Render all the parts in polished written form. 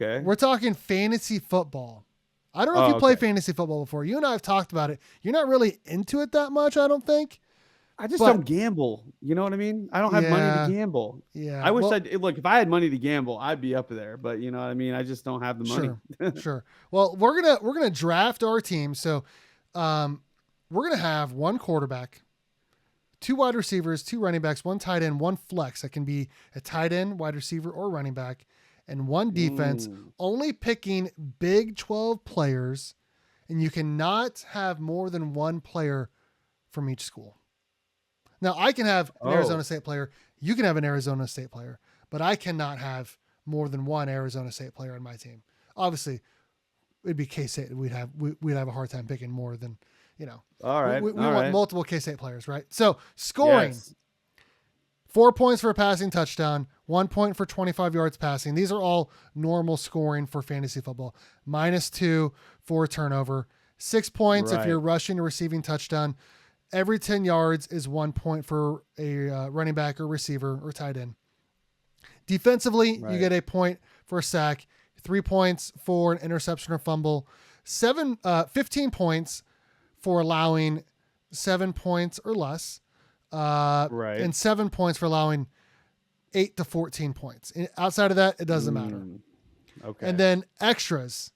okay. We're talking fantasy football. I don't know if you play fantasy football before. You and I have talked about it. You're not really into it that much, I don't think. I just don't gamble. You know what I mean? I don't have money to gamble. Yeah. I wish look, if I had money to gamble, I'd be up there. But you know what I mean? I just don't have the money. Sure. Well, we're gonna draft our team. So we're gonna have one quarterback, 2 wide receivers, 2 running backs, 1 tight end, 1 flex that can be a tight end, wide receiver, or running back, and 1 defense, only picking Big 12 players, and you cannot have more than 1 player from each school. Now, I can have an Arizona State player, you can have an Arizona State player, but I cannot have more than 1 Arizona State player on my team. Obviously, it'd be K-State. We'd have a hard time picking more than, All right. We want multiple K-State players, right? So scoring, 4 points for a passing touchdown, 1 point for 25 yards passing. These are all normal scoring for fantasy football. -2 for a turnover, 6 points if you're rushing or receiving touchdown. Every 10 yards is 1 point for a running back or receiver or tight end. Defensively, you get a point for a sack, 3 points for an interception or fumble, 15 points for allowing 7 points or less, and 7 points for allowing 8 to 14 points. Outside of that, it doesn't matter. Okay. And then extras.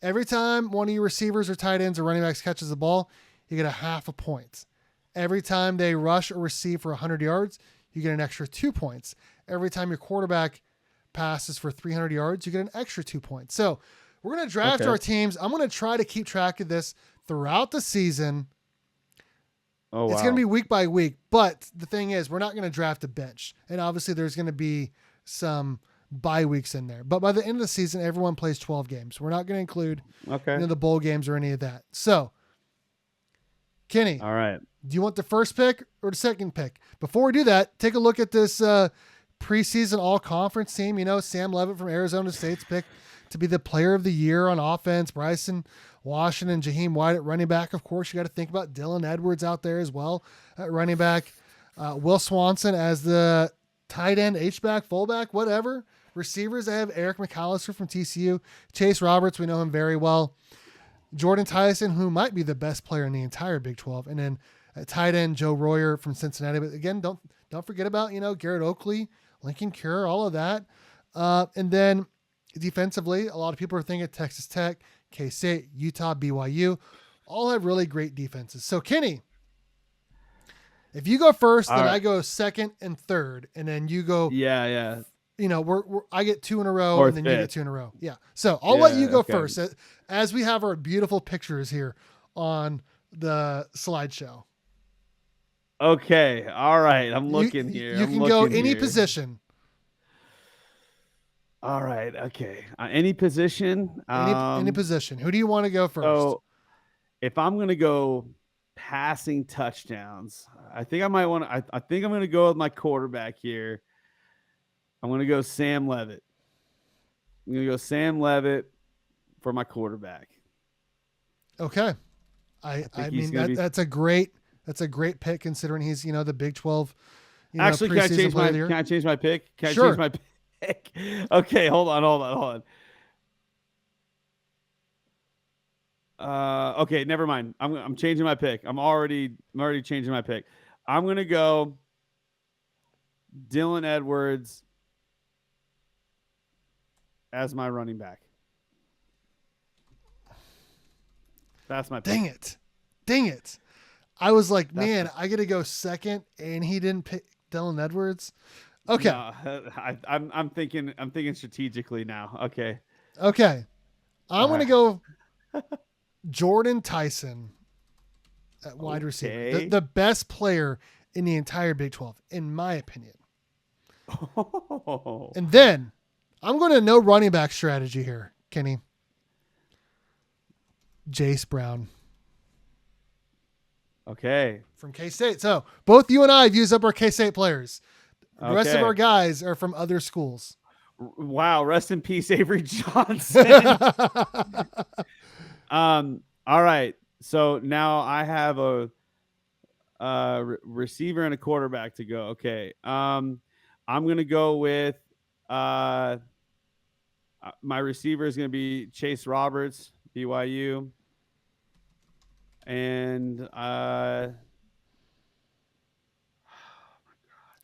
Every time one of your receivers or tight ends or running backs catches the ball, you get a half a point. Every time they rush or receive for 100 yards, you get an extra 2 points. Every time your quarterback passes for 300 yards, you get an extra 2 points. So we're going to draft our teams. I'm going to try to keep track of this throughout the season. It's going to be week by week. But the thing is, we're not going to draft a bench. And obviously there's going to be some bye weeks in there. But by the end of the season, everyone plays 12 games. We're not going to include the bowl games or any of that. So, Kenny. All right. Do you want the first pick or the second pick? Before we do that, take a look at this preseason all-conference team. Sam Levitt from Arizona State's picked to be the player of the year on offense. Bryson Washington, Jaheim White at running back. Of course, you got to think about Dylan Edwards out there as well at running back. Will Swanson as the tight end, H-back, fullback, whatever. Receivers, I have Eric McAllister from TCU. Chase Roberts, we know him very well. Jordan Tyson, who might be the best player in the entire Big 12. And then at tight end, Joe Royer from Cincinnati. But again, don't forget about, Garrett Oakley, Lincoln Cure, all of that. And then defensively, a lot of people are thinking Texas Tech, K-State, Utah, BYU, all have really great defenses. So Kenny, if you go first, then I go second and third, and then you go. Yeah. I get 2 in a row, and then you get 2 in a row. Yeah. So I'll let you go first, as we have our beautiful pictures here on the slideshow. Okay. All right. I'm looking here. You can go any position. All right. Okay. Any position. Any position. Who do you want to go first? So if I'm going to go passing touchdowns, I think I might want to. I think I'm going to go with my quarterback here. I'm going to go Sam Levitt. I'm going to go Sam Levitt for my quarterback. Okay. I mean that's a great pick considering he's, the Big 12. Actually, can I change my pick? Can I change my pick? Okay, hold on. Okay, never mind. I'm changing my pick. I'm already changing my pick. I'm going to go Dylan Edwards as my running back. That's my pick. Dang it. I was like, man, I got to go second, and he didn't pick Dylan Edwards. Okay. No, I'm thinking strategically now. Okay. I'm going to go Jordan Tyson at wide receiver. The best player in the entire Big 12, in my opinion. And then I'm going to no running back strategy here, Kenny. Jace Brown. Okay. From K-State. So both you and I have used up our K-State players. The rest of our guys are from other schools. Wow. Rest in peace, Avery Johnson. All right. So now I have a receiver and a quarterback to go. Okay. I'm going to go with My receiver is going to be Chase Roberts, BYU, and do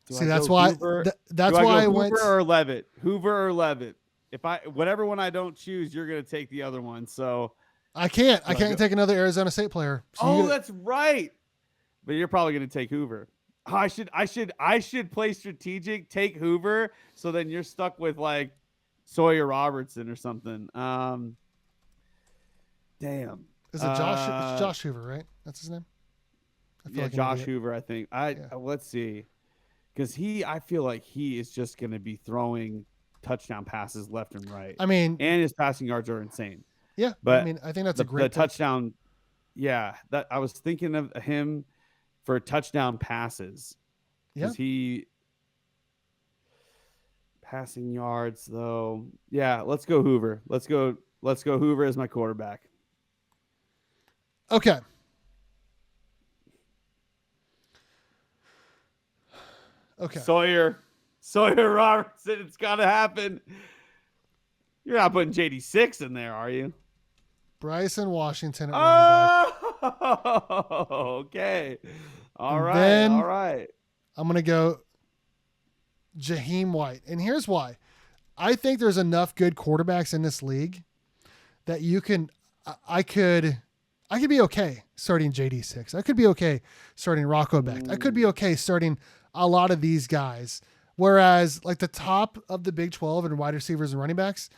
See, I that's go why Hoover? Do that's I why go I Hoover went. or Levitt? Hoover or Levitt? If I whatever one I don't choose, you're going to take the other one. So I can't. I do I can't go? take another Arizona State player. So Oh, you. that's right. But you're probably going to take Hoover. Oh, I should play strategic, take Hoover, so then you're stuck with like Sawyer Robertson or something. Damn. Is it Josh? It's Josh Hoover, right? That's his name. I feel Yeah, like an Josh idiot. Hoover. I think. Yeah. Let's see, because I feel like he is just going to be throwing touchdown passes left and right, I mean, and his passing yards are insane. yeah. I But mean, I think that's a the great pick. touchdown, yeah, that I was thinking of him for touchdown passes Yeah. because he passing yards though. Yeah, let's go Hoover. Let's go Hoover as my quarterback. Okay. Okay. Sawyer Robertson. It's got to happen. You're not putting JD6 in there, are you? Bryson Washington at running back. Oh, okay. All And right. All then right. I'm gonna go Jaheim White. And here's why. I think there's enough good quarterbacks in this league that you can I could be okay starting JD6. I could be okay starting Rocco Becht. I could be okay starting a lot of these guys. Whereas like the top of the Big 12 and wide receivers and running backs,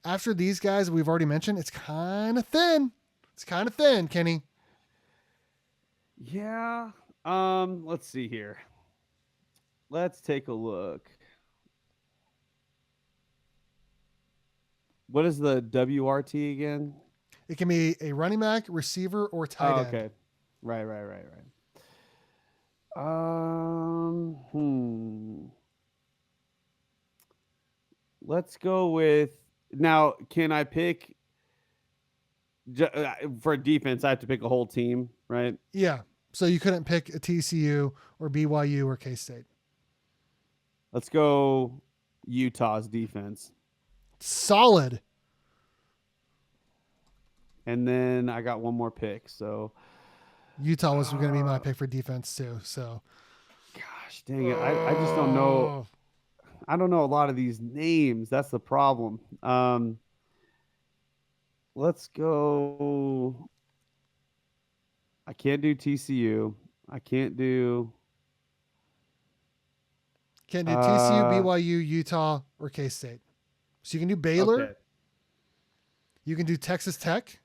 after these guys we've already mentioned, it's kind of thin. It's kind of thin, Kenny. Yeah. Let's see here. Let's take a look. What is the WRT again? It can be a running back, receiver, or tight Oh, end. okay. Right. Let's go with now. Can I pick for defense? I have to pick a whole team, right? Yeah. So you couldn't pick a TCU or BYU or K-State. Let's go Utah's defense. Solid. And then I got one more pick. So Utah was going to be my pick for defense too. So, gosh dang it. I just don't know. I don't know a lot of these names. That's the problem. Let's go. I can't do TCU. I can't do. Can't do TCU, BYU, Utah, or K-State. So you can do Baylor. Okay. You can do Texas Tech.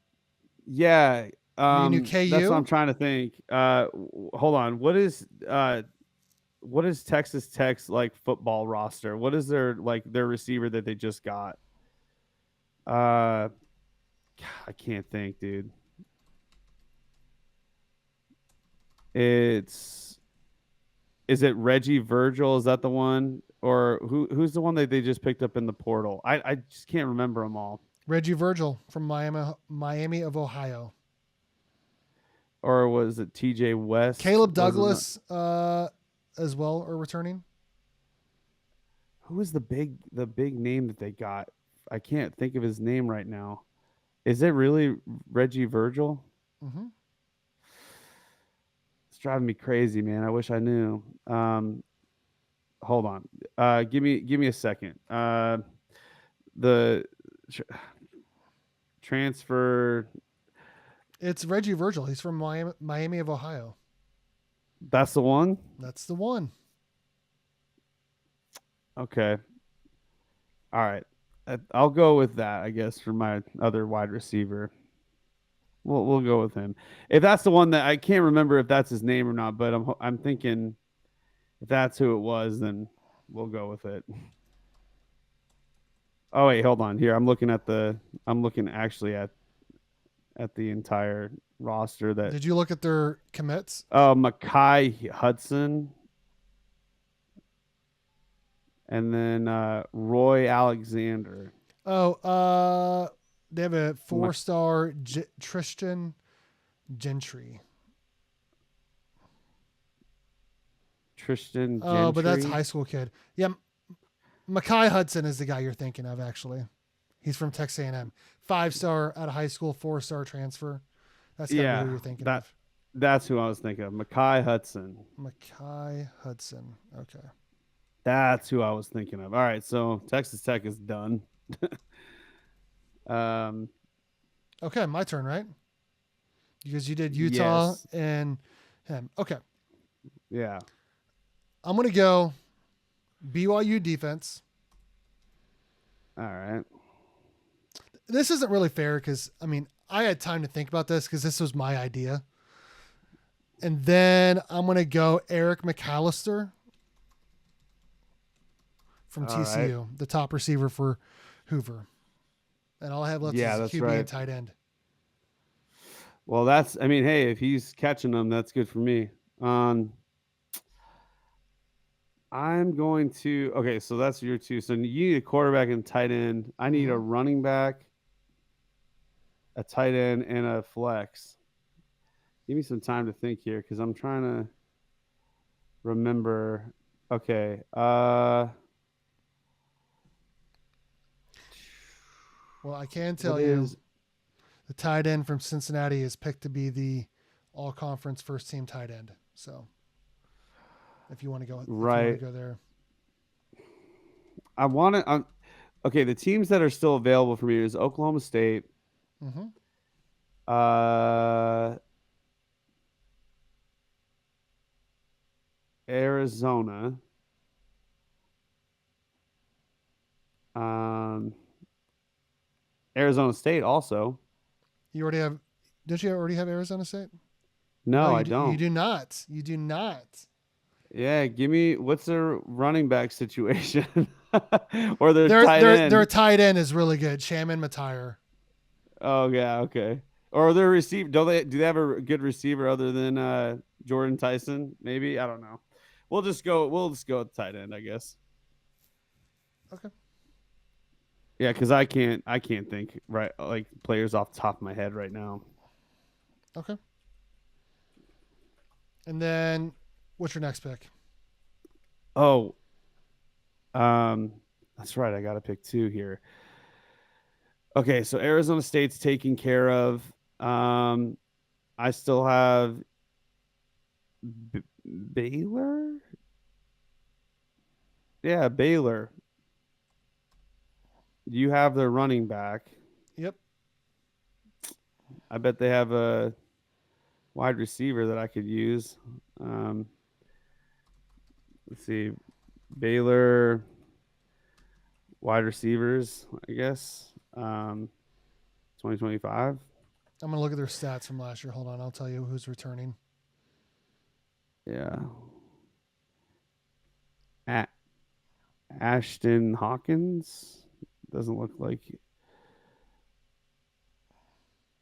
Yeah. You can do KU. That's what I'm trying to think. Hold on. What is Texas Tech's like football roster? What is their receiver that they just got? I can't think, dude. Is it Reggie Virgil? Is that the one? Or who's the one that they just picked up in the portal? I just can't remember them all. Reggie Virgil from Miami of Ohio. Or was it TJ West? Caleb Douglas as well are returning. Who is the big name that they got? I can't think of his name right now. Is it really Reggie Virgil? Mm-hmm. It's driving me crazy, man. I wish I knew. Hold on. Give me a second. The transfer. It's Reggie Virgil. He's from Miami of Ohio. That's the one? That's the one. Okay. All right. I'll go with that, I guess, for my other wide receiver. We'll go with him. If that's the one that I can't remember if that's his name or not, but I'm thinking if that's who it was, then we'll go with it. Oh wait, hold on. Here, I'm looking actually at the entire roster. That Did you look at their commits? Mekhi Hudson, and then Roy Alexander. Oh, they have a 4-star Tristan Gentry. Tristan Gentry. Oh, but that's a high school kid. Yeah, Mekhi Hudson is the guy you're thinking of, actually. He's from Texas A&M. 5-star out of high school, 4-star transfer. That's got to be who Yeah, you're thinking that of. that's who I was thinking of. Mekhi Hudson. Mekhi Hudson. Okay. That's who I was thinking of. All right, so Texas Tech is done. um, Okay, my turn, right? Because you did Utah yes, and him. Okay. yeah. I'm going to go BYU defense. All right. This isn't really fair because, I mean, I had time to think about this because this was my idea. And then I'm going to go Eric McAllister from All right. TCU, the top receiver for Hoover. And all I have left Yeah, is that's QB right. and tight end. Well, I mean, hey, if he's catching them, that's good for me. I'm going to, okay, so that's your two. So you need a quarterback and tight end. I need a Mm-hmm. running back, a tight end, and a flex. Give me some time to think here because I'm trying to remember. Okay. Well, I can What tell you is the tight end from Cincinnati is picked to be the all conference first team tight end. So if you want to right? go there. I want to. Okay, the teams that are still available for me is Oklahoma State, Mm-hmm. uh, Arizona, um, Arizona State also. You already have, don't you already have Arizona State? No, No, I you don't. do not. You do not. Yeah, give me what's their running back situation or their tight Their end. tight end is really good. Shaman Matire. Oh yeah, okay. Or their receiver. Do they have a good receiver other than Jordan Tyson? Maybe I don't know. We'll just go with tight end, I guess. Okay. Yeah, because I can't think right like players off the top of my head right now. Okay. And then what's your next pick? Oh, that's right. I got to pick two here. Okay, so Arizona State's taken care of. Um, I still have Baylor. Yeah, Baylor. You have their running back. Yep. I bet they have a wide receiver that I could use. Um, let's see, Baylor wide receivers, I guess. 2025. I'm going to look at their stats from last year. Hold on. I'll tell you who's returning. Yeah. A- Ashton Hawkins doesn't look like.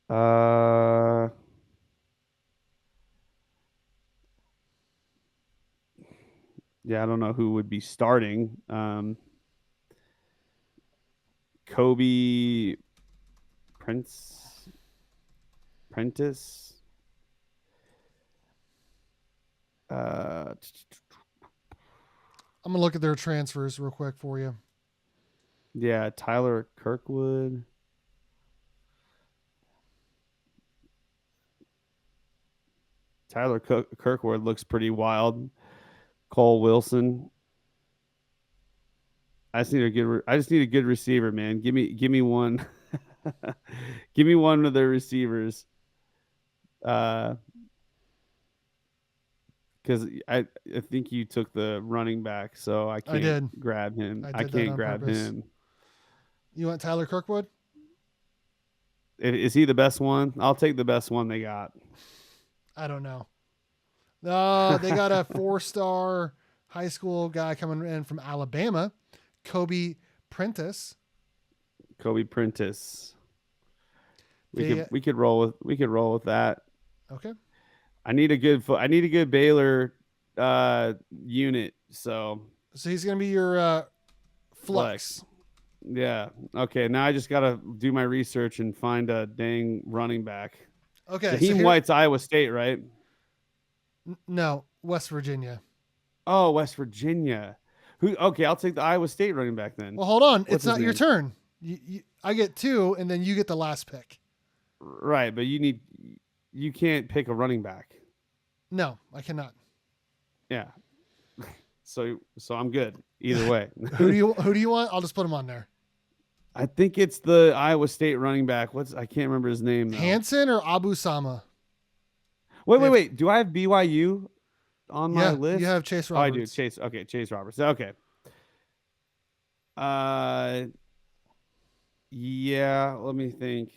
Uh, yeah, I don't know who would be starting. Kobe Prince Prentice. Uh, I'm going to look at their transfers real quick for you. yeah, Tyler Kirkwood. Tyler Kirkwood looks pretty wild. Cole Wilson. I just need a good receiver, man. Give me one. Give me one of their receivers. Uh, because I think you took the running back, so I I can't did. grab him. I I did that can't on grab purpose. him. You want Tyler Kirkwood? Is he the best one? I'll take the best one they got. I don't know. No, they got a 4-star high school guy coming in from Alabama, Kobe Prentice. Kobe Prentice. We could They we could roll with that. okay. I need a good Baylor unit. So So he's going to be your flex. flex. Yeah. Okay. Now I just gotta do my research and find a dang running back. Okay, so Jaheim here White's Iowa State, right? no, West Virginia. Oh, West Virginia. Who? Okay, I'll take the Iowa State running back then. Well, hold on. What's It's his not your name? turn. I get 2, and then you get the last pick. Right, but you can't pick a running back. No, I cannot. Yeah. So I'm good either way. Who do you want? I'll just put him on there. I think it's the Iowa State running back. I can't remember his name though. Hansen or Abu Sama? Wait. Do I have BYU on my list? You have Chase Oh, I Roberts. do. Chase. Okay, Chase Roberts. Okay. Yeah, let me think.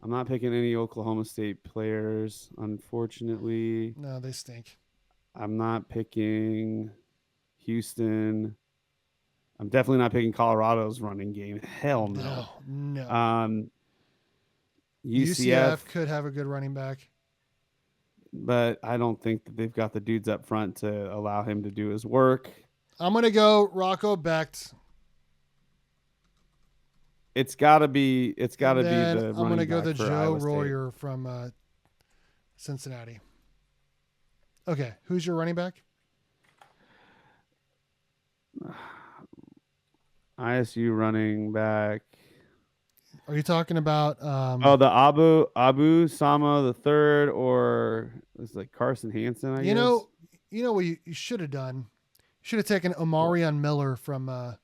I'm not picking any Oklahoma State players, unfortunately. No, they stink. I'm not picking Houston. I'm definitely not picking Colorado's running game. Hell no. No. UCF could have a good running back. But I don't think that they've got the dudes up front to allow him to do his work. I'm going to go Rocco Becht. It's got to be the I'm going to go the Joe Iowa State. Royer from Cincinnati. Okay, who's your running back? ISU running back. Are you talking about the Abu Sama the third, or it's like Carson Hansen? I guess. You know what you should have done? You should have taken Omarion Miller from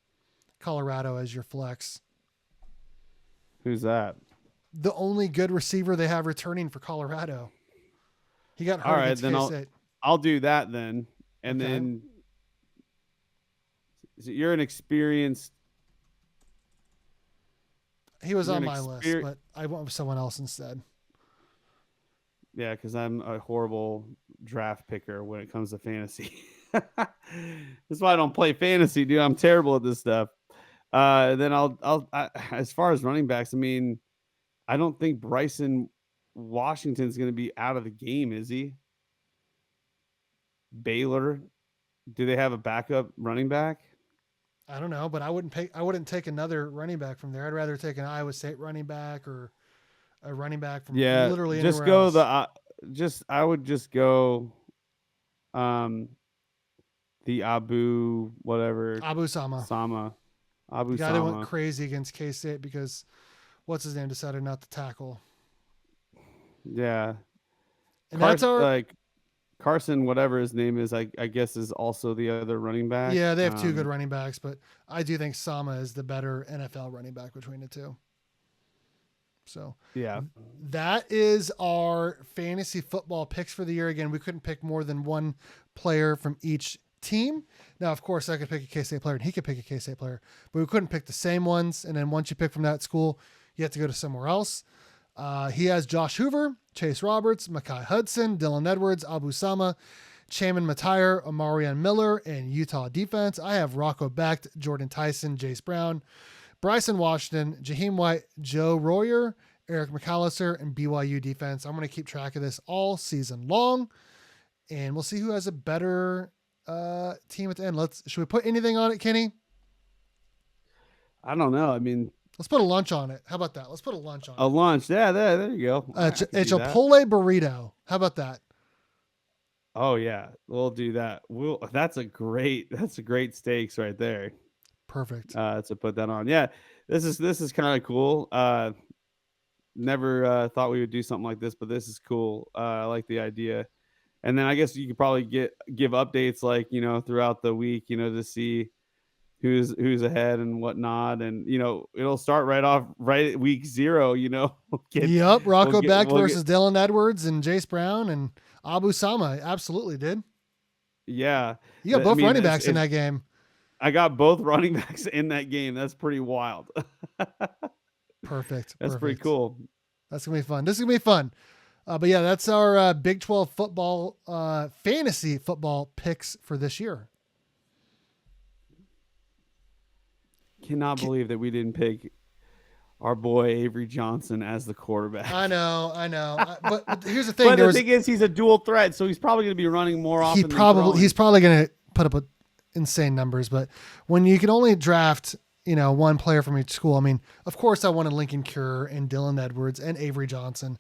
Colorado as your flex. Who's that? The only good receiver they have returning for Colorado. He got hurt. All right, against then K-State. I'll do that then, and Okay. then you're an experienced. He was on my list, but I went with someone else instead. Yeah, because I'm a horrible draft picker when it comes to fantasy. That's why I don't play fantasy, dude. I'm terrible at this stuff. Then as far as running backs, I mean, I don't think Bryson Washington's going to be out of the game, is he? Baylor, do they have a backup running back? I don't know, but I wouldn't take another running back from there. I'd rather take an Iowa State running back or a running back from literally anywhere just go else. I would just go the Abu Sama. The guy that went crazy against K-State because what's his name decided not to tackle. Yeah. And that's our Carson, whatever his name is, I guess is also the other running back. Yeah, they have two good running backs, but I do think Sama is the better NFL running back between the two. So yeah, that is our fantasy football picks for the year. Again, we couldn't pick more than one player from each team. Now, of course, I could pick a K-State player and he could pick a K-State player, but we couldn't pick the same ones. And then once you pick from that school, you have to go to somewhere else. He has Josh Hoover, Chase Roberts, Mekhi Hudson, Dylan Edwards, Abu Sama, Chaman Matire, Omarion Miller, and Utah defense. I have Rocco Becht, Jordan Tyson, Jace Brown, Bryson Washington, Jaheim White, Joe Royer, Eric McAllister, and BYU defense. I'm going to keep track of this all season long, and we'll see who has a better team at the end. Should we put anything on it, Kenny? I don't know. I mean, let's put a lunch on it. How about that? Let's put a lunch on it. A lunch. Yeah, there you go. A Chipotle burrito. How about that? Oh yeah, we'll do that. That's a great steaks right there. Perfect. To put that on. Yeah, this is kind of cool. Never thought we would do something like this, but this is cool. I like the idea. And then I guess you could probably give updates throughout the week, to see who's ahead and whatnot. And, it'll start right at week 0, Yep. Rocco Becht versus Dylan Edwards and Jace Brown and Abu Sama. Absolutely, dude. Yeah. You got both running backs in that game. I got both running backs in that game. That's pretty wild. Perfect. That's pretty cool. That's going to be fun. This is going to be fun. But yeah, that's our Big 12 football, fantasy football picks for this year. Cannot believe that we didn't pick our boy Avery Johnson as the quarterback. I know. But here's the thing. But the thing is, he's a dual threat, so he's probably going to be running more often. He's probably going to put up insane numbers. But when you can only draft, one player from each school, I mean, of course, I wanted Lincoln Cure and Dylan Edwards and Avery Johnson,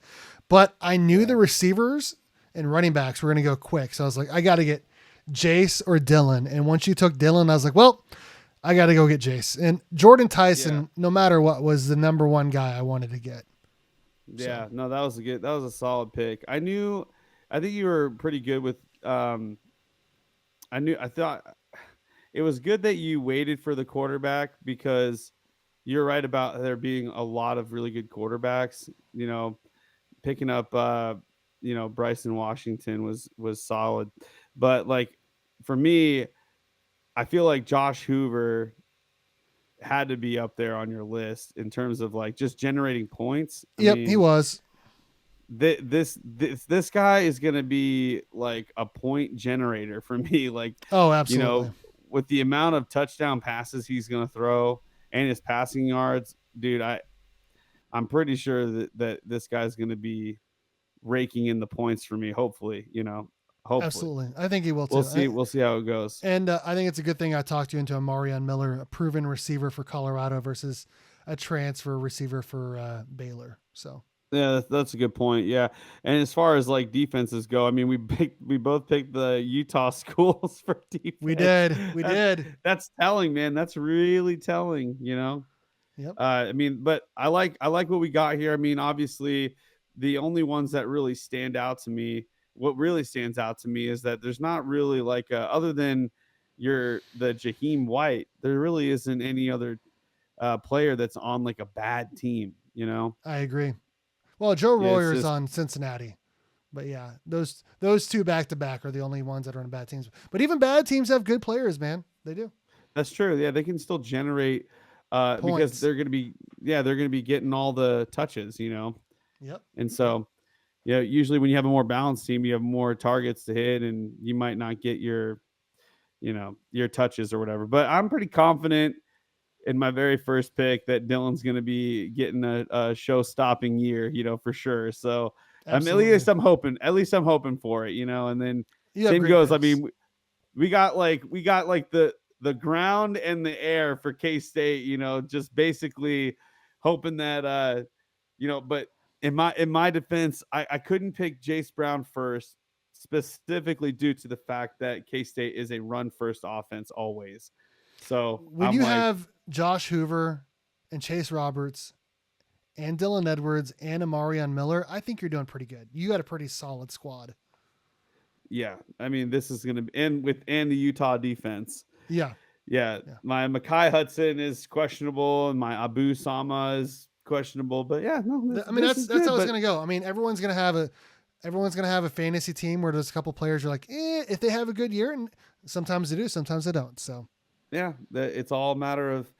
but I knew the receivers and running backs were going to go quick, so I was like, I got to get Jace or Dylan. And once you took Dylan, I was like, well, I got to go get Jace. And Jordan Yeah. Tyson, no matter what, was the number one guy I wanted to get. So Yeah, no, that was a solid pick. I think you were pretty good with I thought it was good that you waited for the quarterback because you're right about there being a lot of really good quarterbacks. Picking up Bryson Washington was solid. But like for me, I feel like Josh Hoover had to be up there on your list in terms of like just generating points. I yep, he mean, was. this guy is going to be like a point generator for me. Like, Oh, you absolutely. know, with the amount of touchdown passes he's going to throw and his passing yards, dude, I'm pretty sure that this guy's going to be raking in the points for me. Hopefully. Absolutely. I think he will too. We'll see how it goes. And I think it's a good thing I talked you into a Marion Miller, a proven receiver for Colorado versus a transfer receiver for Baylor. So Yeah, that's a good point. Yeah, and as far as like defenses go, I mean, we both picked the Utah schools for we defense. did. We did. That's telling, man. That's really telling. Yep. I mean, but I like what we got here. I mean, obviously, the only ones that really stand out to me, what really stands out to me is that there's not really like other than the Jaheim White, there really isn't any other player that's on like a bad team. I agree. Well, Joe Yeah, it's Royer's just on Cincinnati. But yeah, those two back to back are the only ones that are on bad teams. But even bad teams have good players, man. They do. that's true. Yeah, they can still generate because Points. they're gonna be getting all the touches. Yep. And Yep. so usually when you have a more balanced team, you have more targets to hit, and you might not get your touches or whatever. But I'm pretty confident in my very first pick that Dylan's going to be getting a show-stopping year, for sure. So at Absolutely. least I'm hoping for it, and then You have same great goes. I picks. mean, we got like the ground and the air for K-State, just basically hoping that but in my defense, I couldn't pick Jace Brown first specifically due to the fact that K-State is a run first offense always. So When I'm you like, have Josh Hoover and Chase Roberts and Dylan Edwards and Amarion Miller, I think you're doing pretty good. You got a pretty solid squad. yeah, I mean, this is going to be and the Utah defense. Yeah. Yeah, Yeah. my Makai Hudson is questionable and my Abu Sama is questionable, but yeah, no, I mean, this is that's good. how it's But gonna go. I mean, everyone's gonna have a fantasy team where there's a couple players you're like, if they have a good year, and sometimes they do, sometimes they don't. So yeah, it's all a matter of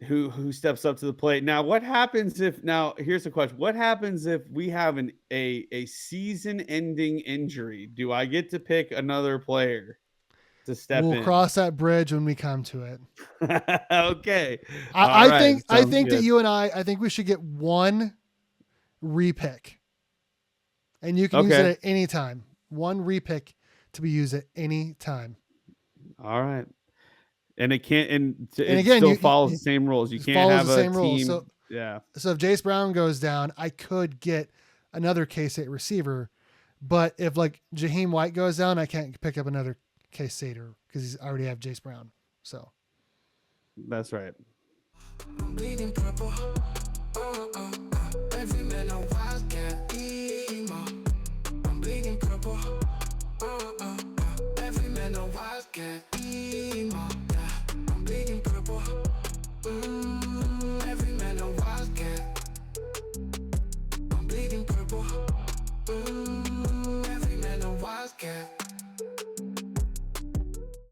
who steps up to the plate. Now, what happens if now here's the question. What happens if we have a season-ending injury? Do I get to pick another player to step we'll in? cross that bridge when we come to it. Okay. All I right. think Sounds that good. you and I think we should get one repick, and you can use it Okay. at any time. One repick to be used at any time. All right. And it can't and And it again, still you follows the same rules. You it can't follows the have a same rules. team. Yeah. So if Jace Brown goes down, I could get another K-State receiver. But if like Jaheim White goes down, I can't pick up another K-Stater because I already have Jace Brown. So That's right. I'm bleeding purple. Every man a wildcat. Emo. I'm bleeding purple. Every man a wildcat. Emo. Yeah. I'm bleeding purple. Every man a wildcat. I'm bleeding purple. Every man a wildcat.